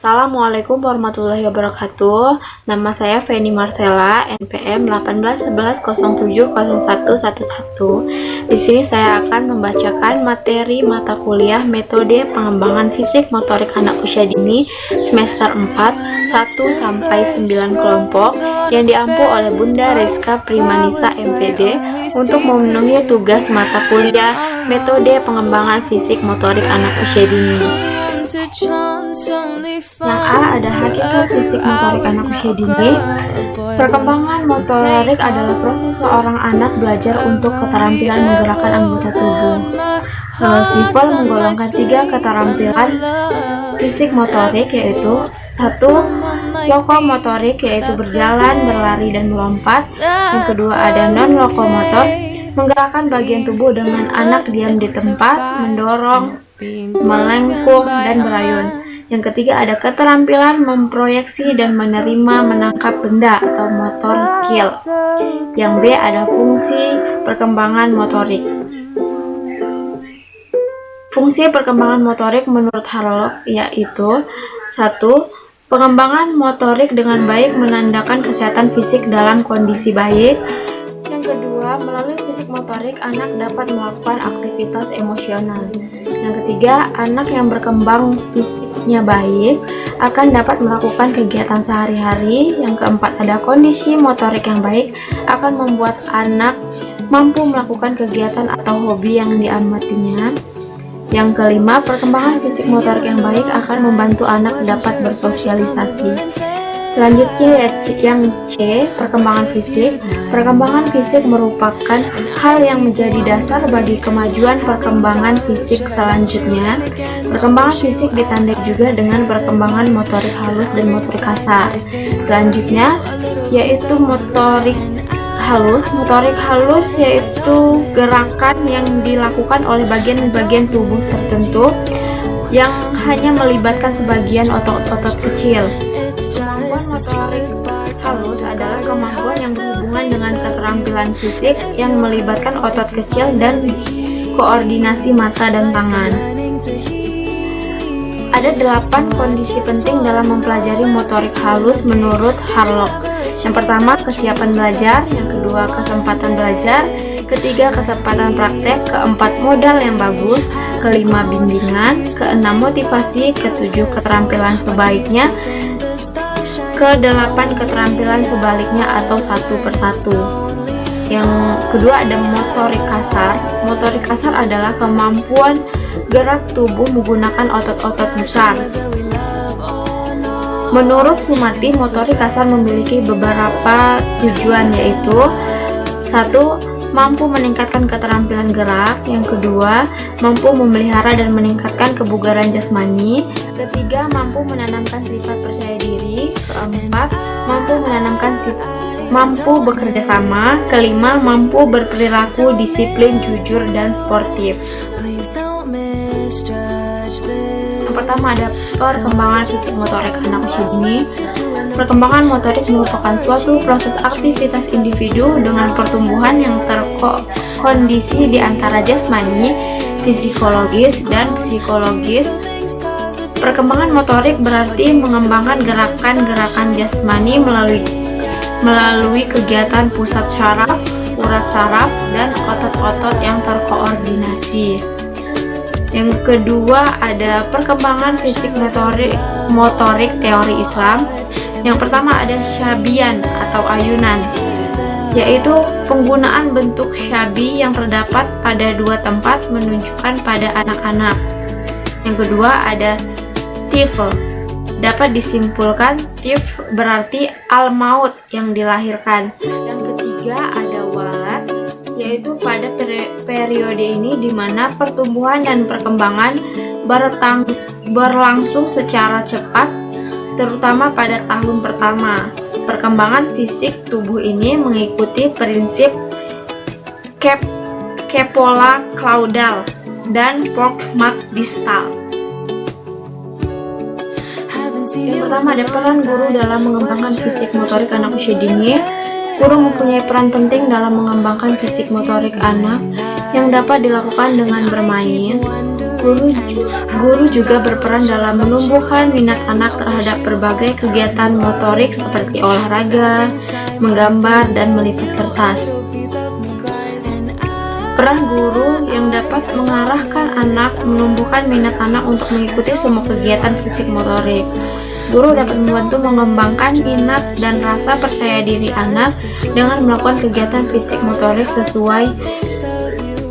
Assalamualaikum warahmatullahi wabarakatuh. Nama saya Feni Marcella, NPM 1811070111. Di sini saya akan membacakan materi mata kuliah Metode Pengembangan Fisik Motorik Anak Usia Dini semester 4, 1 sampai 9 kelompok yang diampu oleh Bunda Rizka Primanisa MPD untuk memenuhi tugas mata kuliah Metode Pengembangan Fisik Motorik Anak Usia Dini. Yang A ada hakikat fisik motorik anak usia dini. Perkembangan motorik adalah proses seorang anak belajar untuk keterampilan menggerakkan anggota tubuh. Sifat menggolongkan 3 keterampilan fisik motorik, yaitu 1. Lokomotorik, yaitu berjalan, berlari, dan melompat. Yang kedua ada non-lokomotor, menggerakkan bagian tubuh dengan anak diam di tempat, mendorong, melengkung, dan berayun. Yang ketiga ada keterampilan memproyeksi dan menerima menangkap benda atau motor skill. Yang B ada fungsi perkembangan motorik. Fungsi perkembangan motorik menurut Harlock yaitu 1. Pengembangan motorik dengan baik menandakan kesehatan fisik dalam kondisi baik. Yang kedua, melalui fisik motorik anak dapat melakukan aktivitas emosional. Yang ketiga, anak yang berkembang fisiknya baik akan dapat melakukan kegiatan sehari-hari. Yang keempat, ada kondisi motorik yang baik akan membuat anak mampu melakukan kegiatan atau hobi yang diamatinya. Yang kelima, perkembangan fisik motorik yang baik akan membantu anak dapat bersosialisasi. Selanjutnya yang C, perkembangan fisik. Perkembangan fisik merupakan hal yang menjadi dasar bagi kemajuan perkembangan fisik selanjutnya. Perkembangan fisik ditandai juga dengan perkembangan motorik halus dan motorik kasar. Selanjutnya yaitu motorik halus. Motorik halus yaitu gerakan yang dilakukan oleh bagian-bagian tubuh tertentu yang hanya melibatkan sebagian otot-otot kecil. Motorik halus adalah kemampuan yang berhubungan dengan keterampilan fisik yang melibatkan otot kecil dan koordinasi mata dan tangan. Ada 8 kondisi penting dalam mempelajari motorik halus menurut Harlock. Yang pertama, kesiapan belajar. Yang kedua, kesempatan belajar. Ketiga, kesempatan praktek. Keempat, modal yang bagus. Kelima, bimbingan. Keenam, motivasi. Ketujuh, keterampilan sebaiknya. Ke-8 keterampilan sebaliknya atau satu persatu. Yang kedua ada motorik kasar. Motorik kasar adalah kemampuan gerak tubuh menggunakan otot-otot besar. Menurut Sumati, motorik kasar memiliki beberapa tujuan, yaitu 1. Mampu meningkatkan keterampilan gerak. Yang kedua, mampu memelihara dan meningkatkan kebugaran jasmani. Ketiga, mampu menanamkan sifat percaya diri. Keempat, mampu bekerja sama. Kelima, mampu berperilaku disiplin, jujur, dan sportif. Yang pertama ada perkembangan fisik motorik anak usia dini. Perkembangan motorik merupakan suatu proses aktivitas individu dengan pertumbuhan yang terkondisi di antara jasmani, fisiologis, dan psikologis. Perkembangan motorik berarti mengembangkan gerakan-gerakan jasmani melalui kegiatan pusat syaraf, urat saraf, dan otot-otot yang terkoordinasi. Yang kedua ada perkembangan fisik motorik teori Islam. Yang pertama ada syabian atau ayunan, yaitu penggunaan bentuk syabi yang terdapat pada 2 tempat menunjukkan pada anak-anak. Yang kedua ada tifl. Dapat disimpulkan tifl berarti al-maut yang dilahirkan. Yang ketiga ada walad, yaitu pada periode ini di mana pertumbuhan dan perkembangan berlangsung secara cepat, terutama pada tahun pertama. Perkembangan fisik tubuh ini mengikuti prinsip Kepola caudal dan Pork-Mark distal. Yang pertama ada peran guru dalam mengembangkan fisik motorik anak usia dini. Guru mempunyai peran penting dalam mengembangkan fisik motorik anak yang dapat dilakukan dengan bermain, Guru juga berperan dalam menumbuhkan minat anak terhadap berbagai kegiatan motorik seperti olahraga, menggambar, dan melipat kertas. Peran guru yang dapat mengarahkan anak menumbuhkan minat anak untuk mengikuti semua kegiatan fisik motorik. Guru dapat membantu mengembangkan minat dan rasa percaya diri anak dengan melakukan kegiatan fisik motorik sesuai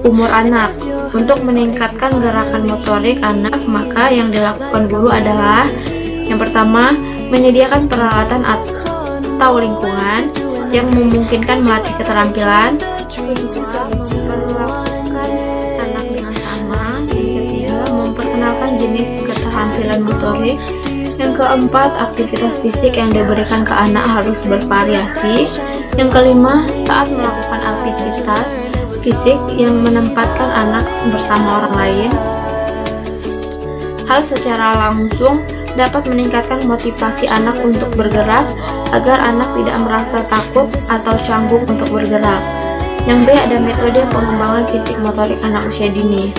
umur anak. Untuk meningkatkan gerakan motorik anak, maka yang dilakukan guru adalah yang pertama, menyediakan peralatan atau lingkungan yang memungkinkan melatih keterampilan. Kedua, memperlakukan anak dengan sama. Yang ketiga, memperkenalkan jenis keterampilan motorik. Yang keempat, aktivitas fisik yang diberikan ke anak harus bervariasi. Yang kelima, saat melakukan aktivitas fisik yang menempatkan anak bersama orang lain. Hal secara langsung dapat meningkatkan motivasi anak untuk bergerak agar anak tidak merasa takut atau canggung untuk bergerak. Yang B, ada metode pengembangan fisik motorik anak usia dini.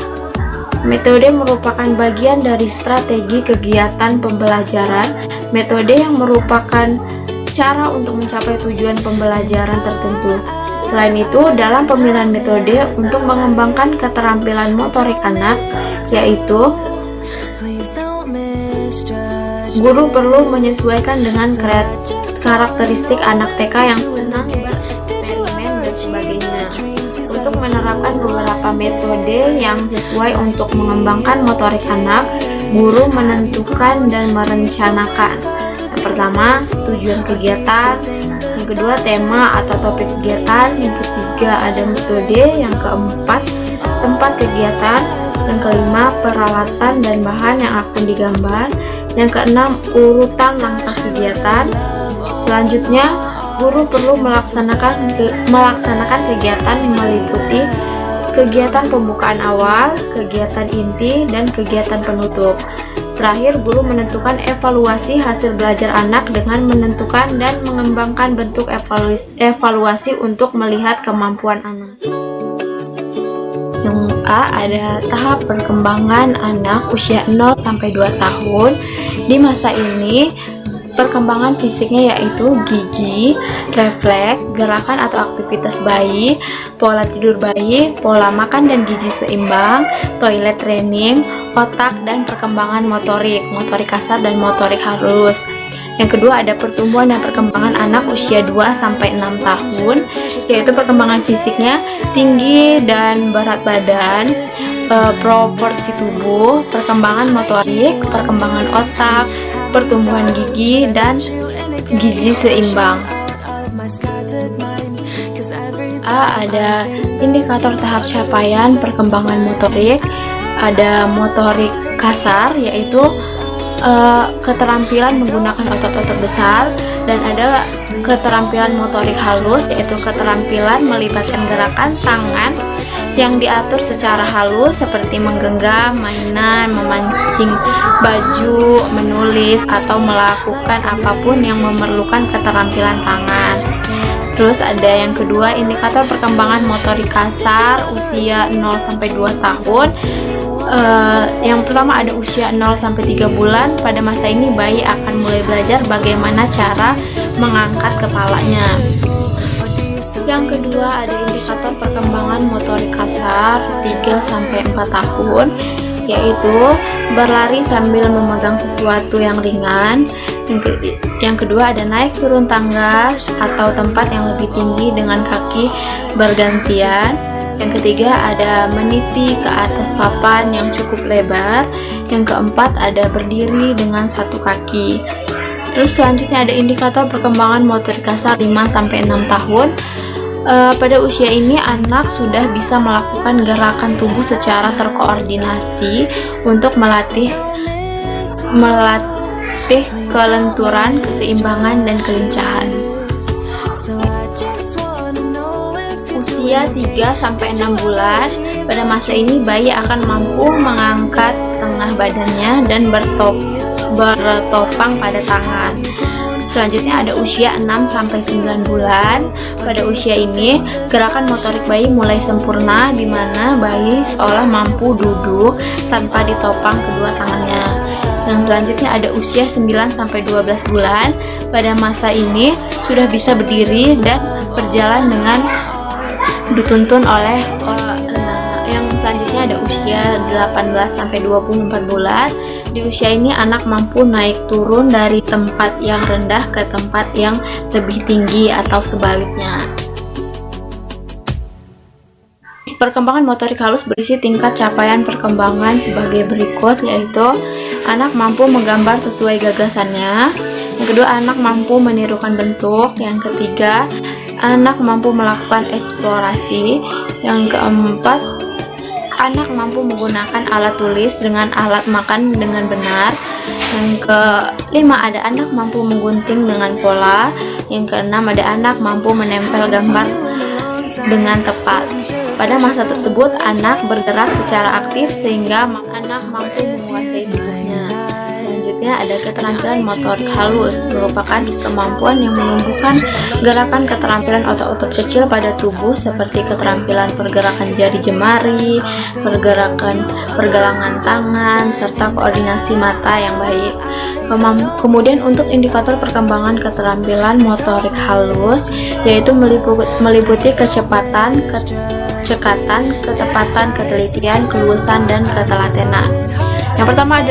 Metode merupakan bagian dari strategi kegiatan pembelajaran. Metode yang merupakan cara untuk mencapai tujuan pembelajaran tertentu. Selain itu, dalam pemilihan metode untuk mengembangkan keterampilan motorik anak, yaitu guru perlu menyesuaikan dengan karakteristik anak TK yang senang bereksperimen dan sebagainya. Untuk menerapkan beberapa metode yang sesuai untuk mengembangkan motorik anak, guru menentukan dan merencanakan. Yang pertama, tujuan kegiatan. Yang kedua, tema atau topik kegiatan. Yang ketiga, ada metode. Yang keempat, tempat kegiatan. Yang kelima, peralatan dan bahan yang akan digambar. Yang keenam, urutan langkah kegiatan. Selanjutnya, guru perlu melaksanakan kegiatan meliputi kegiatan pembukaan awal, kegiatan inti, dan kegiatan penutup. Terakhir, guru menentukan evaluasi hasil belajar anak dengan menentukan dan mengembangkan bentuk evaluasi untuk melihat kemampuan anak. Yang A, ada tahap perkembangan anak usia 0-2 tahun. Di masa ini, perkembangan fisiknya yaitu gigi, refleks, gerakan atau aktivitas bayi, pola tidur bayi, pola makan dan gizi seimbang, toilet training, otak, dan perkembangan motorik kasar dan motorik halus. Yang kedua, ada pertumbuhan dan perkembangan anak usia 2-6 tahun, yaitu perkembangan fisiknya, tinggi dan berat badan, proporsi tubuh, perkembangan motorik, perkembangan otak, pertumbuhan gigi, dan gizi seimbang. A, ada indikator tahap capaian perkembangan motorik. Ada motorik kasar, yaitu keterampilan menggunakan otot-otot besar, dan ada keterampilan motorik halus, yaitu keterampilan melibatkan gerakan tangan yang diatur secara halus seperti menggenggam mainan, memancing baju, menulis, atau melakukan apapun yang memerlukan keterampilan tangan. Terus ada yang kedua, indikator perkembangan motorik kasar usia 0-2 tahun. Yang pertama ada usia 0-3 bulan. Pada masa ini bayi akan mulai belajar bagaimana cara mengangkat kepalanya. Yang kedua, ada indikator perkembangan motorik kasar 3-4 tahun, yaitu berlari sambil memegang sesuatu yang ringan. Yang kedua, ada naik turun tangga atau tempat yang lebih tinggi dengan kaki bergantian. Yang ketiga, ada meniti ke atas papan yang cukup lebar. Yang keempat, ada berdiri dengan satu kaki. Terus selanjutnya ada indikator perkembangan motorik kasar 5-6 tahun. Pada usia ini anak sudah bisa melakukan gerakan tubuh secara terkoordinasi untuk melatih kelenturan, keseimbangan, dan kelincahan. Usia 3-6 bulan, pada masa ini bayi akan mampu mengangkat tengah badannya dan bertopang pada tangan. Selanjutnya ada usia 6-9 bulan. Pada usia ini, gerakan motorik bayi mulai sempurna di mana bayi seolah mampu duduk tanpa ditopang kedua tangannya. Yang selanjutnya ada usia 9-12 bulan. Pada masa ini sudah bisa berdiri dan berjalan dengan dituntun oleh yang selanjutnya ada usia 18-24 bulan. Di usia ini anak mampu naik turun dari tempat yang rendah ke tempat yang lebih tinggi atau sebaliknya. Perkembangan motorik halus berisi tingkat capaian perkembangan sebagai berikut, yaitu anak mampu menggambar sesuai gagasannya. Yang kedua, anak mampu menirukan bentuk. Yang ketiga, anak mampu melakukan eksplorasi. Yang keempat, anak mampu menggunakan alat tulis dengan alat makan dengan benar. Yang kelima, ada anak mampu menggunting dengan pola. Yang keenam, ada anak mampu menempel gambar dengan tepat. Pada masa tersebut, anak bergerak secara aktif sehingga anak mampu menguasai tubuhnya. Selanjutnya ada keterampilan motorik halus, merupakan kemampuan yang menumbuhkan gerakan keterampilan otot-otot kecil pada tubuh seperti keterampilan pergerakan jari jemari, pergelangan tangan, serta koordinasi mata yang baik. Kemudian untuk indikator perkembangan keterampilan motorik halus, yaitu meliputi kecepatan, cekatan, ketepatan, ketelitian, keluasan, dan ketelatenan. Yang pertama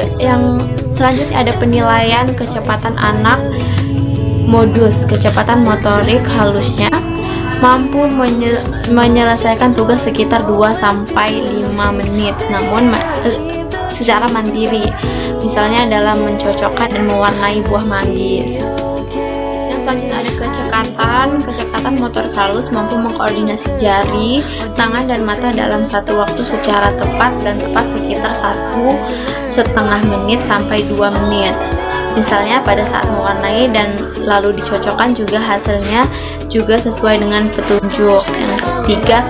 selanjutnya ada penilaian kecepatan anak. Modus kecepatan motorik halusnya mampu menyelesaikan tugas sekitar 2-5 menit, namun secara mandiri, misalnya dalam mencocokkan dan mewarnai buah manggis. Yang selanjutnya ada kecekatan motorik halus mampu mengkoordinasi jari, tangan, dan mata dalam satu waktu secara tepat sekitar 1,5 menit sampai 2 menit. Misalnya pada saat mewarnai dan lalu dicocokkan juga hasilnya juga sesuai dengan petunjuk. Yang ketiga,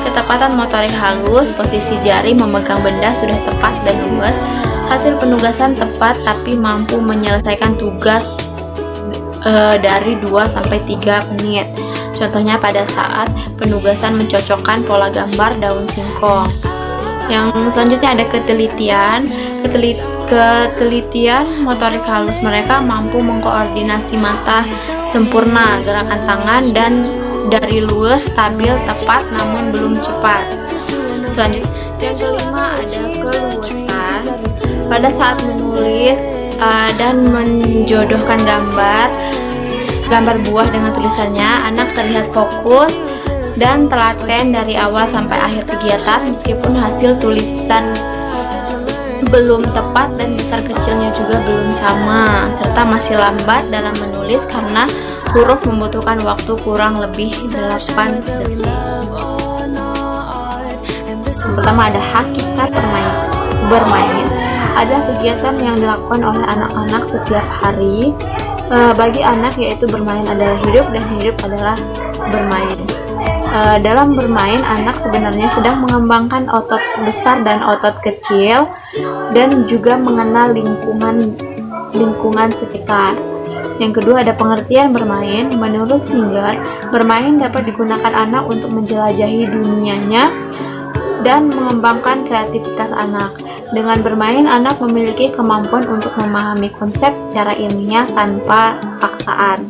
ketepatan motorik halus, posisi jari memegang benda sudah tepat dan luas, hasil penugasan tepat tapi mampu menyelesaikan tugas dari 2-3 menit. Contohnya pada saat penugasan mencocokkan pola gambar daun singkong. Yang selanjutnya ada ketelitian motorik halus, mereka mampu mengkoordinasi mata sempurna, gerakan tangan dan dari luas, stabil, tepat namun belum cepat. Selanjutnya yang kelima ada keluasan. Pada saat menulis dan menjodohkan gambar buah dengan tulisannya, anak terlihat fokus dan telaten dari awal sampai akhir kegiatan, meskipun hasil tulisan belum tepat dan besar kecilnya juga belum sama, serta masih lambat dalam menulis karena huruf membutuhkan waktu kurang lebih 8 detik. Yang pertama ada hakikat bermain. Ada kegiatan yang dilakukan oleh anak-anak setiap hari. Bagi anak, yaitu bermain adalah hidup dan hidup adalah bermain. Dalam bermain, anak sebenarnya sedang mengembangkan otot besar dan otot kecil dan juga mengenal lingkungan sekitar. Yang kedua ada pengertian bermain. Menurut Singer, bermain dapat digunakan anak untuk menjelajahi dunianya dan mengembangkan kreativitas anak. Dengan bermain, anak memiliki kemampuan untuk memahami konsep secara ilmiah tanpa paksaan.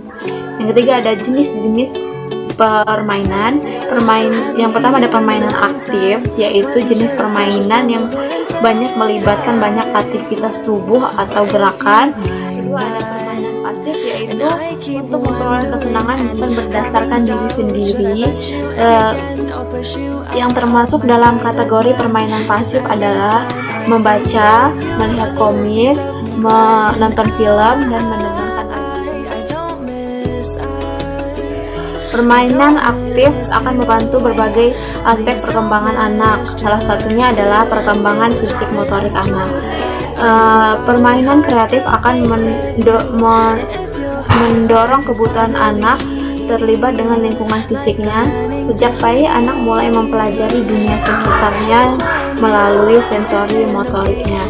Yang ketiga ada jenis-jenis permainan. Yang pertama ada permainan aktif, yaitu jenis permainan yang banyak melibatkan banyak aktivitas tubuh atau gerakan. Kedua ada permainan pasif, yaitu untuk memperoleh kesenangan bukan berdasarkan diri sendiri. Yang termasuk dalam kategori permainan pasif adalah membaca, melihat komik, menonton film, dan mendengarkan lagu. Permainan aktif akan membantu berbagai aspek perkembangan anak. Salah satunya adalah perkembangan fisik motorik anak. Permainan kreatif akan mendorong kebutuhan anak terlibat dengan lingkungan fisiknya. Sejak bayi, anak mulai mempelajari dunia sekitarnya melalui sensori motoriknya.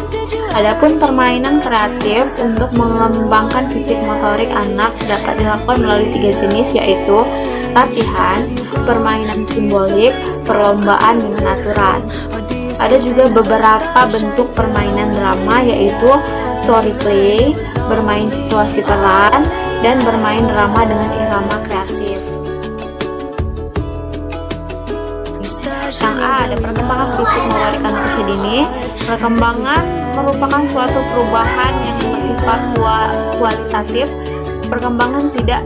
Adapun permainan kreatif untuk mengembangkan fisik motorik anak dapat dilakukan melalui 3 jenis, yaitu latihan, permainan simbolik, perlombaan dengan aturan. Ada juga beberapa bentuk permainan drama, yaitu story play, bermain situasi peran, dan bermain drama dengan irama kreatif. Yang A, ada perkembangan fisik motorik anak usia dini. Perkembangan merupakan suatu perubahan yang bersifat kualitatif. Perkembangan tidak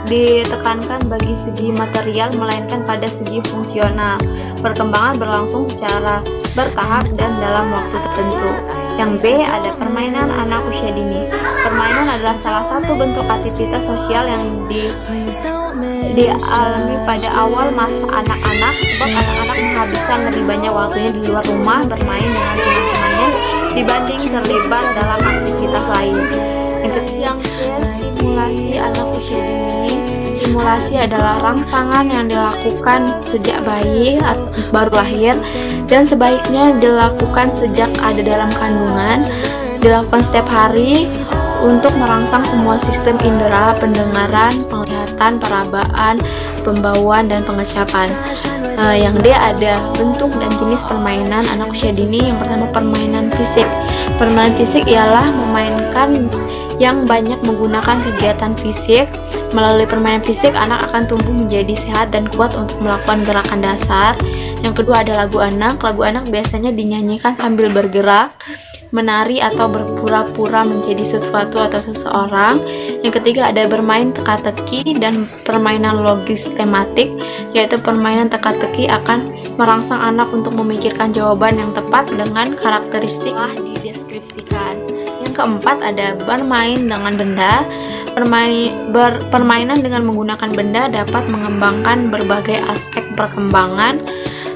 ditekankan bagi segi material, melainkan pada segi fungsional. Perkembangan berlangsung secara bertahap dan dalam waktu tertentu. Yang B, ada permainan anak usia dini. Permainan adalah salah satu bentuk aktivitas sosial yang dialami pada awal masa anak-anak, sebab anak-anak menghabiskan lebih banyak waktunya di luar rumah bermain dengan teman-temannya dibanding terlibat dalam aktivitas lain. Yang ketiga, stimulasi anak usia dini. Stimulasi adalah rangsangan yang dilakukan sejak bayi atau baru lahir dan sebaiknya dilakukan sejak ada dalam kandungan, dilakukan setiap hari untuk merangsang semua sistem indera, pendengaran, penglihatan, perabaan, pembauan, dan pengecapan. Yang D, ada bentuk dan jenis permainan anak usia dini. Yang pertama, permainan fisik. Permainan fisik ialah memainkan yang banyak menggunakan kegiatan fisik. Melalui permainan fisik, anak akan tumbuh menjadi sehat dan kuat untuk melakukan gerakan dasar. Yang kedua, ada lagu anak. Lagu anak biasanya dinyanyikan sambil bergerak, menari, atau berpura-pura menjadi sesuatu atau seseorang. Yang ketiga, ada bermain teka-teki dan permainan logis tematik, yaitu permainan teka-teki akan merangsang anak untuk memikirkan jawaban yang tepat dengan karakteristik yang dideskripsikan. Yang keempat, ada bermain dengan benda. Permainan dengan menggunakan benda dapat mengembangkan berbagai aspek perkembangan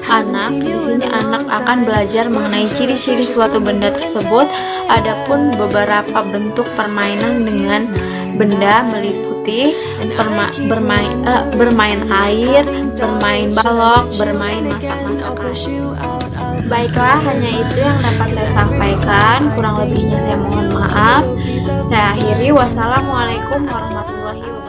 anak. Di sini anak akan belajar mengenai ciri-ciri suatu benda tersebut. Adapun beberapa bentuk permainan dengan benda meliputi bermain air, bermain balok, bermain masak-masakan. Baiklah, hanya itu yang dapat saya sampaikan. Kurang lebihnya saya mohon maaf. Saya akhiri. Wassalamualaikum warahmatullahi wabarakatuh.